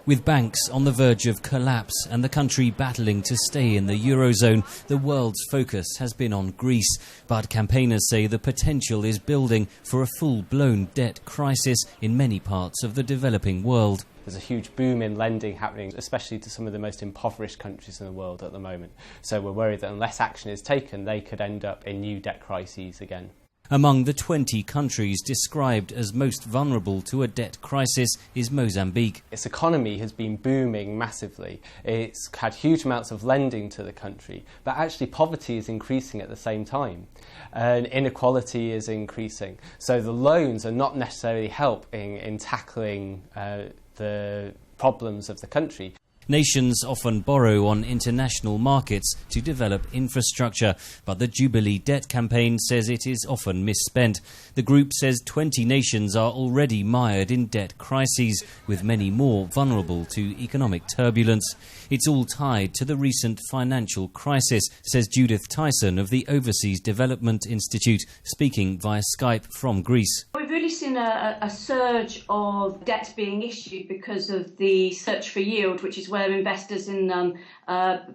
With banks on the verge of collapse and the country battling to stay in the Eurozone, the world's focus has been on Greece. But campaigners say the potential is building for a full-blown debt crisis in many parts of the developing world. There's a huge boom in lending happening, especially to some of the most impoverished countries in the world at the moment. So we're worried that unless action is taken, they could end up in new debt crises again. Among the 20 countries described as most vulnerable to a debt crisis is Mozambique. Its economy has been booming massively. It's had huge amounts of lending to the country, but actually poverty is increasing at the same time, and inequality is increasing. So the loans are not necessarily helping in tackling the problems of the country. Nations often borrow on international markets to develop infrastructure, but the Jubilee Debt Campaign says it is often misspent. The group says 20 nations are already mired in debt crises, with many more vulnerable to economic turbulence. It's all tied to the recent financial crisis, says Judith Tyson of the Overseas Development Institute, speaking via Skype from Greece. We've really seen a surge of debt being issued because of the search for yield, which is where investors in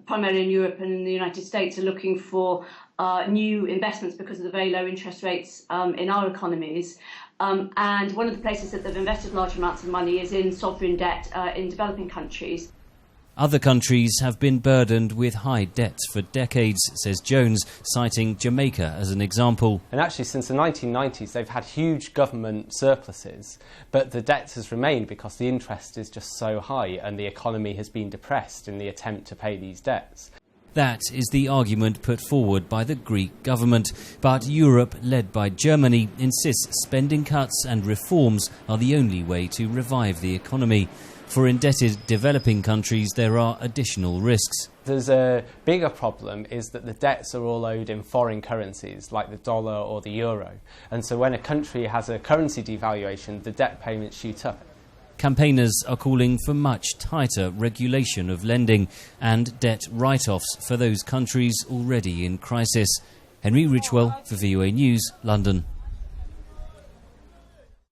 primarily in Europe and in the United States are looking for new investments because of the very low interest rates in our economies. And one of the places that they've invested large amounts of money is in sovereign debt in developing countries. Other countries have been burdened with high debts for decades, says Jones, citing Jamaica as an example. And actually, since the 1990s, they've had huge government surpluses, but the debt has remained because the interest is just so high and the economy has been depressed in the attempt to pay these debts. That is the argument put forward by the Greek government. But Europe, led by Germany, insists spending cuts and reforms are the only way to revive the economy. For indebted developing countries, there are additional risks. There's a bigger problem is that the debts are all owed in foreign currencies, like the dollar or the euro. And so when a country has a currency devaluation, the debt payments shoot up. Campaigners are calling for much tighter regulation of lending and debt write-offs for those countries already in crisis. Henry Ridgwell for VOA News, London.